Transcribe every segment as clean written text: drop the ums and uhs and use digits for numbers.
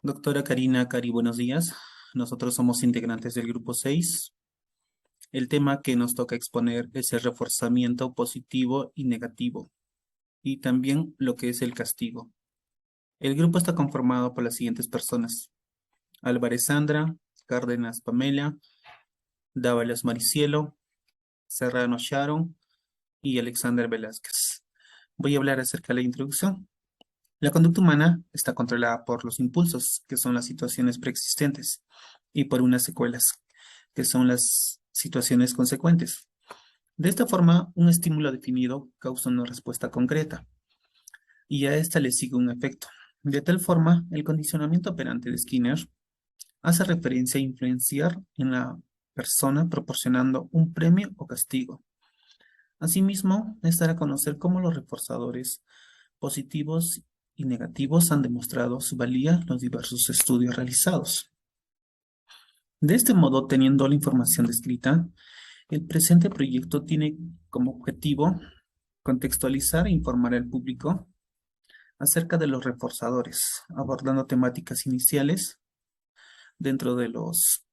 Doctora Karina, Cari, buenos días. Nosotros somos integrantes del grupo 6. El tema que nos toca exponer es el reforzamiento positivo y negativo, y también lo que es el castigo. El grupo está conformado por las siguientes personas: Álvarez Sandra, Cárdenas Pamela, Dávalos Maricielo, Serrano Sharon y Alexander Velázquez. Voy a hablar acerca de la introducción. La conducta humana está controlada por los impulsos, que son las situaciones preexistentes, y por unas secuelas, que son las situaciones consecuentes. De esta forma, un estímulo definido causa una respuesta concreta, y a esta le sigue un efecto. De tal forma, el condicionamiento operante de Skinner hace referencia a influenciar en la persona proporcionando un premio o castigo. Asimismo, es dar a conocer cómo los reforzadores positivos y negativos han demostrado su valía en los diversos estudios realizados. De este modo, teniendo la información descrita, el presente proyecto tiene como objetivo contextualizar e informar al público acerca de los reforzadores, abordando temáticas iniciales dentro de los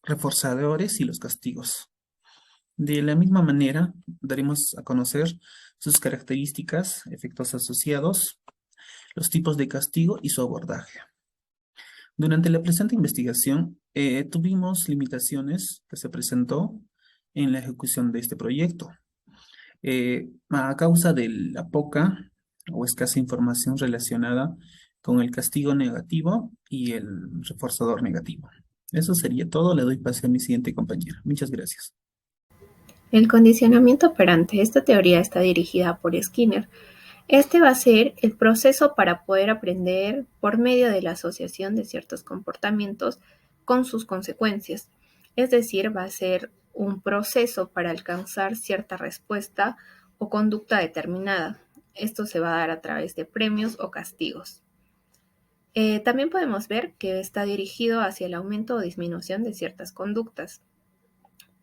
reforzadores y los castigos. De la misma manera, daremos a conocer sus características, efectos asociados, los tipos de castigo y su abordaje. Durante la presente investigación, tuvimos limitaciones que se presentó en la ejecución de este proyecto, a causa de la poca o escasa información relacionada con el castigo negativo y el reforzador negativo. Eso sería todo. Le doy pase a mi siguiente compañera. Muchas gracias. El condicionamiento operante. Esta teoría está dirigida por Skinner. Este va a ser el proceso para poder aprender por medio de la asociación de ciertos comportamientos con sus consecuencias. Es decir, va a ser un proceso para alcanzar cierta respuesta o conducta determinada. Esto se va a dar a través de premios o castigos. También podemos ver que está dirigido hacia el aumento o disminución de ciertas conductas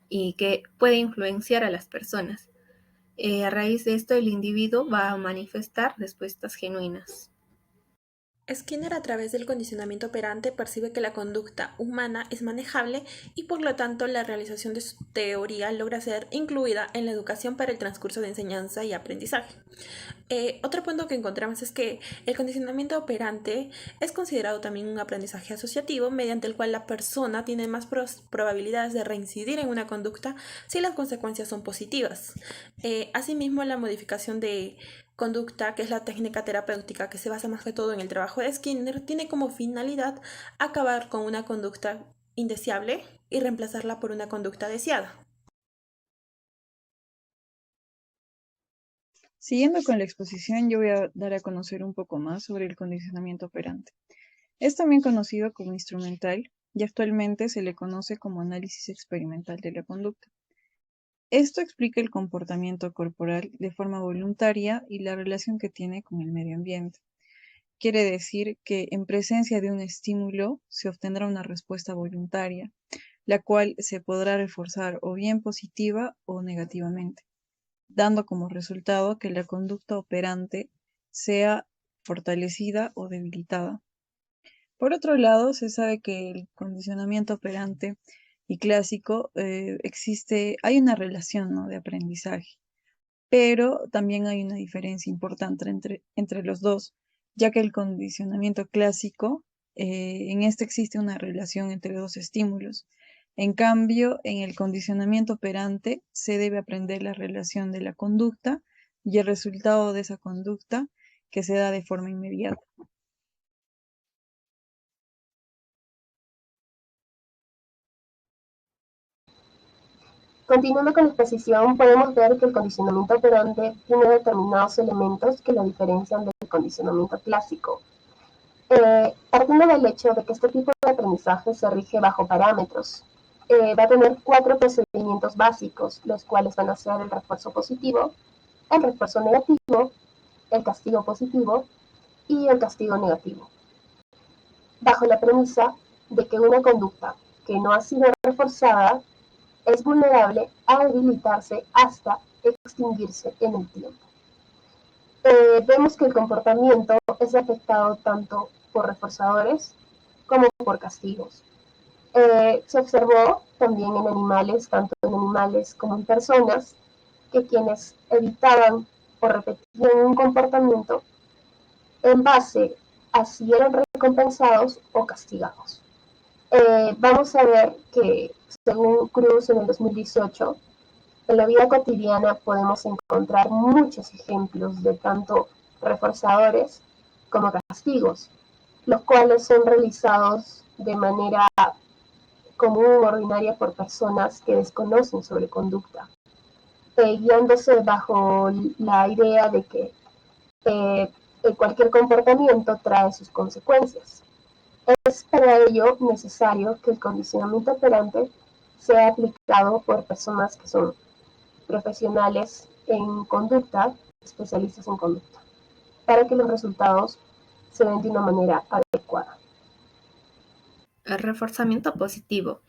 y que puede influenciar a las personas. A raíz de esto, el individuo va a manifestar respuestas genuinas. Skinner, a través del condicionamiento operante, percibe que la conducta humana es manejable y por lo tanto la realización de su teoría logra ser incluida en la educación para el transcurso de enseñanza y aprendizaje. Otro punto que encontramos es que el condicionamiento operante es considerado también un aprendizaje asociativo mediante el cual la persona tiene más probabilidades de reincidir en una conducta si las consecuencias son positivas. Asimismo, la modificación de conducta, que es la técnica terapéutica que se basa más que todo en el trabajo de Skinner, tiene como finalidad acabar con una conducta indeseable y reemplazarla por una conducta deseada. Siguiendo con la exposición, yo voy a dar a conocer un poco más sobre el condicionamiento operante. Es también conocido como instrumental y actualmente se le conoce como análisis experimental de la conducta. Esto explica el comportamiento corporal de forma voluntaria y la relación que tiene con el medio ambiente. Quiere decir que en presencia de un estímulo se obtendrá una respuesta voluntaria, la cual se podrá reforzar o bien positiva o negativamente, dando como resultado que la conducta operante sea fortalecida o debilitada. Por otro lado, se sabe que el condicionamiento operante y clásico hay una relación, ¿no?, de aprendizaje, pero también hay una diferencia importante entre los dos, ya que el condicionamiento clásico, en este existe una relación entre dos estímulos. En cambio, en el condicionamiento operante se debe aprender la relación de la conducta y el resultado de esa conducta que se da de forma inmediata. Continuando con la exposición, podemos ver que el condicionamiento operante tiene determinados elementos que lo diferencian del condicionamiento clásico. Partiendo del hecho de que este tipo de aprendizaje se rige bajo parámetros, va a tener 4 procedimientos básicos, los cuales van a ser el refuerzo positivo, el refuerzo negativo, el castigo positivo y el castigo negativo, bajo la premisa de que una conducta que no ha sido reforzada es vulnerable a debilitarse hasta extinguirse en el tiempo. Vemos que el comportamiento es afectado tanto por reforzadores como por castigos. Se observó también en animales, tanto en animales como en personas, que quienes evitaban o repetían un comportamiento en base a si eran recompensados o castigados. Vamos a ver que, según Cruz en el 2018, en la vida cotidiana podemos encontrar muchos ejemplos de tanto reforzadores como castigos, los cuales son realizados de manera común o ordinaria por personas que desconocen sobre conducta, guiándose bajo la idea de que cualquier comportamiento trae sus consecuencias. Es para ello necesario que el condicionamiento operante sea aplicado por personas que son profesionales en conducta, especialistas en conducta, para que los resultados se den de una manera adecuada. El reforzamiento positivo.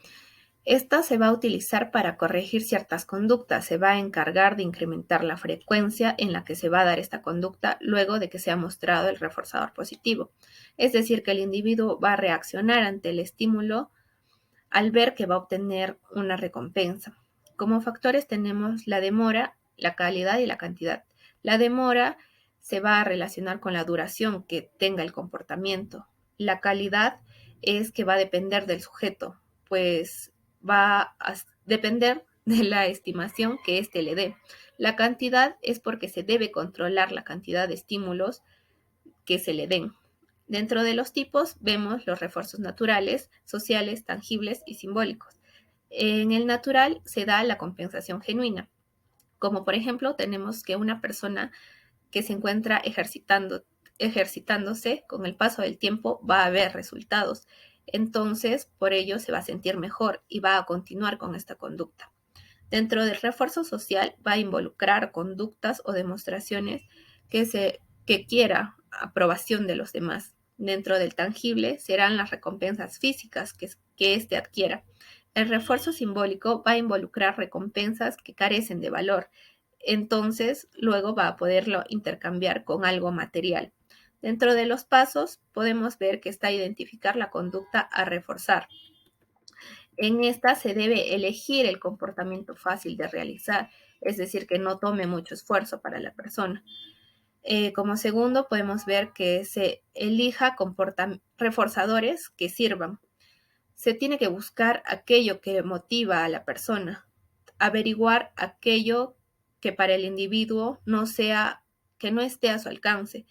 Esta se va a utilizar para corregir ciertas conductas, se va a encargar de incrementar la frecuencia en la que se va a dar esta conducta luego de que se ha mostrado el reforzador positivo. Es decir, que el individuo va a reaccionar ante el estímulo al ver que va a obtener una recompensa. Como factores tenemos la demora, la calidad y la cantidad. La demora se va a relacionar con la duración que tenga el comportamiento. La calidad es que va a depender del sujeto, pues va a depender de la estimación que éste le dé. La cantidad es porque se debe controlar la cantidad de estímulos que se le den. Dentro de los tipos vemos los refuerzos naturales, sociales, tangibles y simbólicos. En el natural se da la compensación genuina, como por ejemplo tenemos que una persona que se encuentra ejercitándose, con el paso del tiempo va a ver resultados. Entonces, por ello se va a sentir mejor y va a continuar con esta conducta. Dentro del refuerzo social va a involucrar conductas o demostraciones que quiera aprobación de los demás. Dentro del tangible serán las recompensas físicas que éste adquiera. El refuerzo simbólico va a involucrar recompensas que carecen de valor. Entonces, luego va a poderlo intercambiar con algo material. Dentro de los pasos, podemos ver que está identificar la conducta a reforzar. En esta se debe elegir el comportamiento fácil de realizar, es decir, que no tome mucho esfuerzo para la persona. Como segundo, podemos ver que se elija reforzadores que sirvan. Se tiene que buscar aquello que motiva a la persona, averiguar aquello que para el individuo que no esté a su alcance,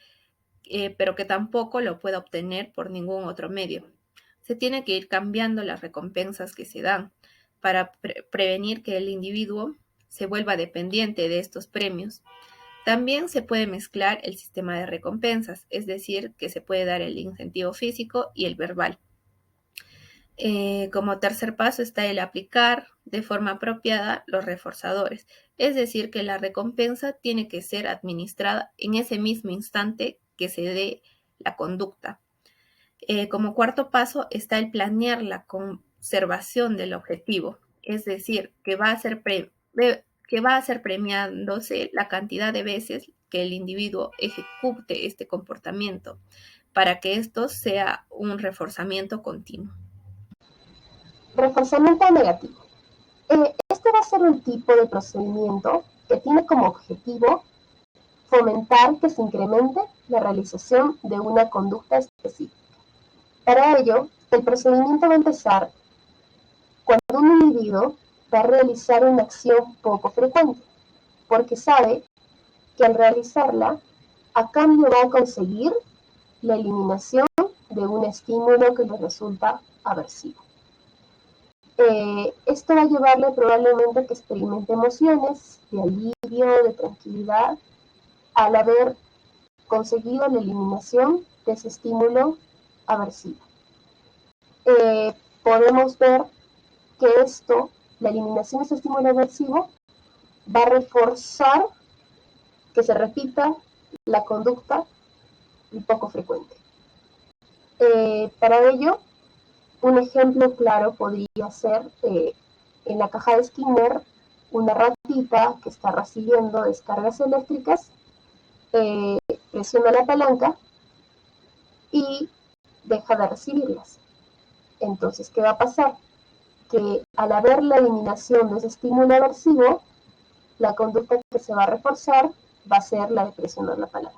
pero que tampoco lo pueda obtener por ningún otro medio. Se tiene que ir cambiando las recompensas que se dan para prevenir que el individuo se vuelva dependiente de estos premios. También se puede mezclar el sistema de recompensas, es decir, que se puede dar el incentivo físico y el verbal. Como tercer paso está el aplicar de forma apropiada los reforzadores, es decir, que la recompensa tiene que ser administrada en ese mismo instante que se dé la conducta. Como cuarto paso está el planear la conservación del objetivo, es decir, que va a ser premiándose la cantidad de veces que el individuo ejecute este comportamiento para que esto sea un reforzamiento continuo. Reforzamiento negativo. Este va a ser un tipo de procedimiento que tiene como objetivo fomentar que se incremente la realización de una conducta específica. Para ello, el procedimiento va a empezar cuando un individuo va a realizar una acción poco frecuente, porque sabe que al realizarla, a cambio va a conseguir la eliminación de un estímulo que le resulta aversivo. Esto va a llevarle probablemente a que experimente emociones de alivio, de tranquilidad, al haber conseguido la eliminación de ese estímulo aversivo. Podemos ver que la eliminación de ese estímulo aversivo, va a reforzar que se repita la conducta poco frecuente. Para ello, un ejemplo claro podría ser en la caja de Skinner, una ratita que está recibiendo descargas eléctricas, presiona la palanca y deja de recibirlas. Entonces, ¿qué va a pasar? Que al haber la eliminación de ese estímulo aversivo, la conducta que se va a reforzar va a ser la de presionar la palanca.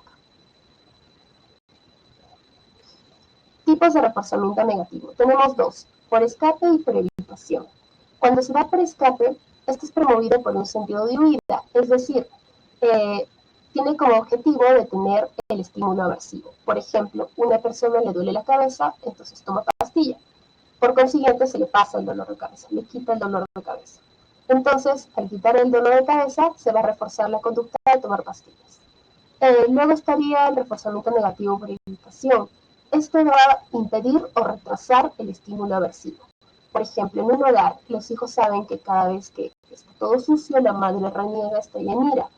Tipos de reforzamiento negativo. Tenemos dos, por escape y por evitación. Cuando se da por escape, esto es promovido por un sentido de huida, es decir, tiene como objetivo detener el estímulo aversivo. Por ejemplo, una persona le duele la cabeza, entonces toma pastilla. Por consiguiente, se le pasa el dolor de cabeza, le quita el dolor de cabeza. Entonces, al quitar el dolor de cabeza, se va a reforzar la conducta de tomar pastillas. Luego estaría el reforzamiento negativo por evitación. Esto va a impedir o retrasar el estímulo aversivo. Por ejemplo, en un hogar, los hijos saben que cada vez que está todo sucio, la madre reniega, está en ira.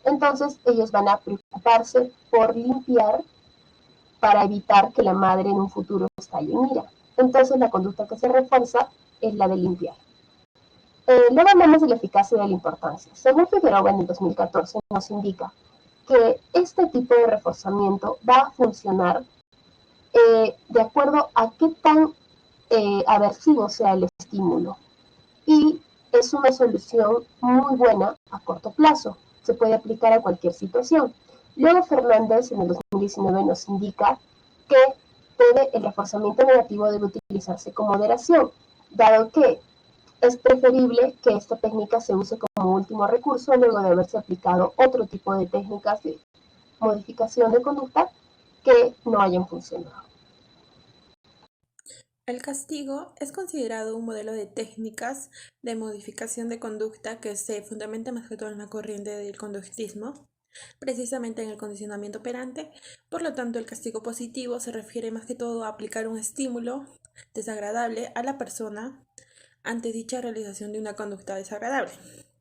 Entonces, ellos van a preocuparse por limpiar para evitar que la madre en un futuro estalle en ira. Entonces, la conducta que se refuerza es la de limpiar. Luego hablamos de la eficacia y de la importancia. Según Figueroa en el 2014 nos indica que este tipo de reforzamiento va a funcionar de acuerdo a qué tan aversivo sea el estímulo. Y es una solución muy buena a corto plazo. Se puede aplicar a cualquier situación. Luego Fernández en el 2019 nos indica que el reforzamiento negativo debe utilizarse con moderación, dado que es preferible que esta técnica se use como último recurso luego de haberse aplicado otro tipo de técnicas de modificación de conducta que no hayan funcionado. El castigo es considerado un modelo de técnicas de modificación de conducta que se fundamenta más que todo en la corriente del conductismo, precisamente en el condicionamiento operante. Por lo tanto, el castigo positivo se refiere más que todo a aplicar un estímulo desagradable a la persona ante dicha realización de una conducta desagradable,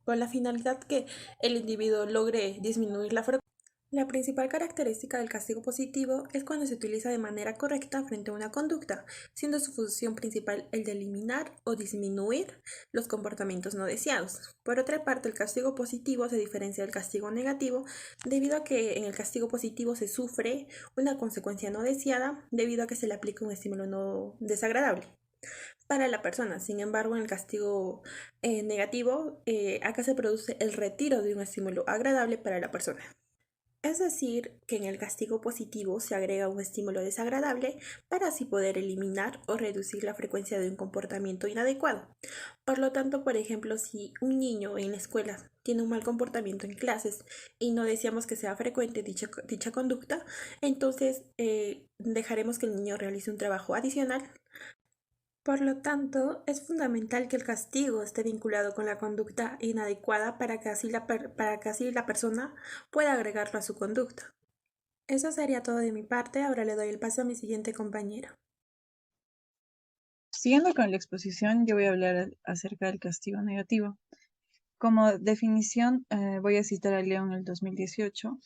con la finalidad que el individuo logre disminuir la frecuencia. La principal característica del castigo positivo es cuando se utiliza de manera correcta frente a una conducta, siendo su función principal el de eliminar o disminuir los comportamientos no deseados. Por otra parte, el castigo positivo se diferencia del castigo negativo debido a que en el castigo positivo se sufre una consecuencia no deseada debido a que se le aplica un estímulo no desagradable para la persona. Sin embargo, en el castigo negativo, acá se produce el retiro de un estímulo agradable para la persona. Es decir, que en el castigo positivo se agrega un estímulo desagradable para así poder eliminar o reducir la frecuencia de un comportamiento inadecuado. Por lo tanto, por ejemplo, si un niño en la escuela tiene un mal comportamiento en clases y no deseamos que sea frecuente dicha conducta, entonces dejaremos que el niño realice un trabajo adicional. Por lo tanto, es fundamental que el castigo esté vinculado con la conducta inadecuada para que así la persona pueda agregarlo a su conducta. Eso sería todo de mi parte. Ahora le doy el paso a mi siguiente compañero. Siguiendo con la exposición, yo voy a hablar acerca del castigo negativo. Como definición, voy a citar a León en el 2018,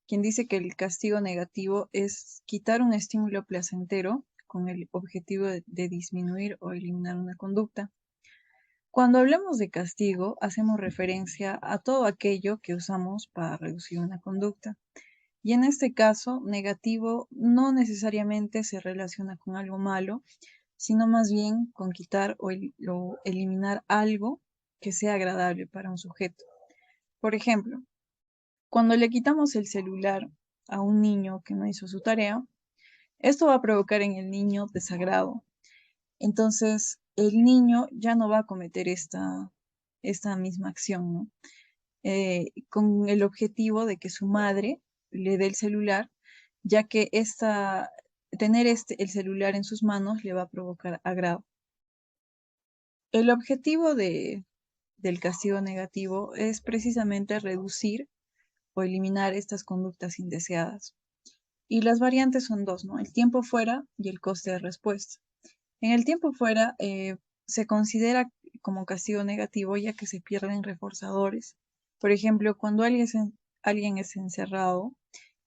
quien dice que el castigo negativo es quitar un estímulo placentero con el objetivo de disminuir o eliminar una conducta. Cuando hablamos de castigo, hacemos referencia a todo aquello que usamos para reducir una conducta. Y en este caso, negativo no necesariamente se relaciona con algo malo, sino más bien con quitar o eliminar algo que sea agradable para un sujeto. Por ejemplo, cuando le quitamos el celular a un niño que no hizo su tarea, esto va a provocar en el niño desagrado. Entonces, el niño ya no va a cometer esta misma acción, ¿no? Con el objetivo de que su madre le dé el celular, ya que tener el celular en sus manos le va a provocar agrado. El objetivo del castigo negativo es precisamente reducir o eliminar estas conductas indeseadas. Y las variantes son dos, ¿no? El tiempo fuera y el coste de respuesta. En el tiempo fuera se considera como castigo negativo ya que se pierden reforzadores. Por ejemplo, cuando alguien es encerrado,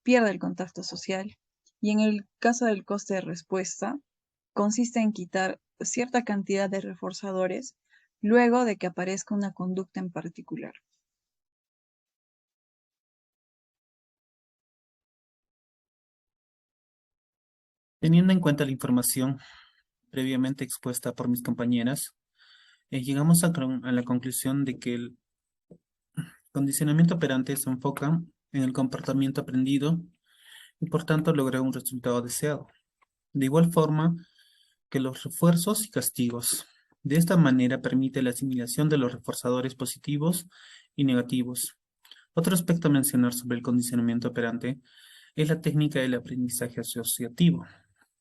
pierde el contacto social. Y en el caso del coste de respuesta, consiste en quitar cierta cantidad de reforzadores luego de que aparezca una conducta en particular. Teniendo en cuenta la información previamente expuesta por mis compañeras, llegamos a la conclusión de que el condicionamiento operante se enfoca en el comportamiento aprendido y por tanto logra un resultado deseado. De igual forma que los refuerzos y castigos. De esta manera permite la asimilación de los reforzadores positivos y negativos. Otro aspecto a mencionar sobre el condicionamiento operante es la técnica del aprendizaje asociativo.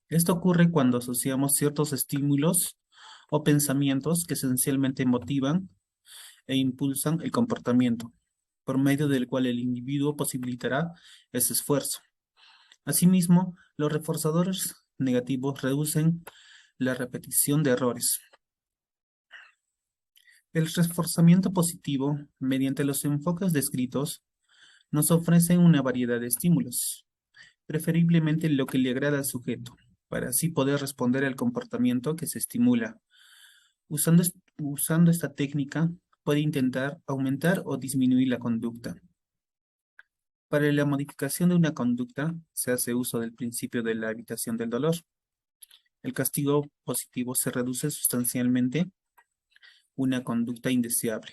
Esto ocurre cuando asociamos ciertos estímulos o pensamientos que esencialmente motivan e impulsan el comportamiento, por medio del cual el individuo posibilitará ese esfuerzo. Asimismo, los reforzadores negativos reducen la repetición de errores. El reforzamiento positivo, mediante los enfoques descritos, nos ofrece una variedad de estímulos, preferiblemente lo que le agrada al sujeto, para así poder responder al comportamiento que se estimula. Usando esta técnica, puede intentar aumentar o disminuir la conducta. Para la modificación de una conducta, se hace uso del principio de la evitación del dolor. El castigo positivo se reduce sustancialmente una conducta indeseable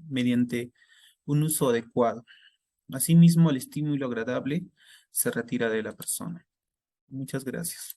mediante un uso adecuado. Asimismo, el estímulo agradable se retira de la persona. Muchas gracias.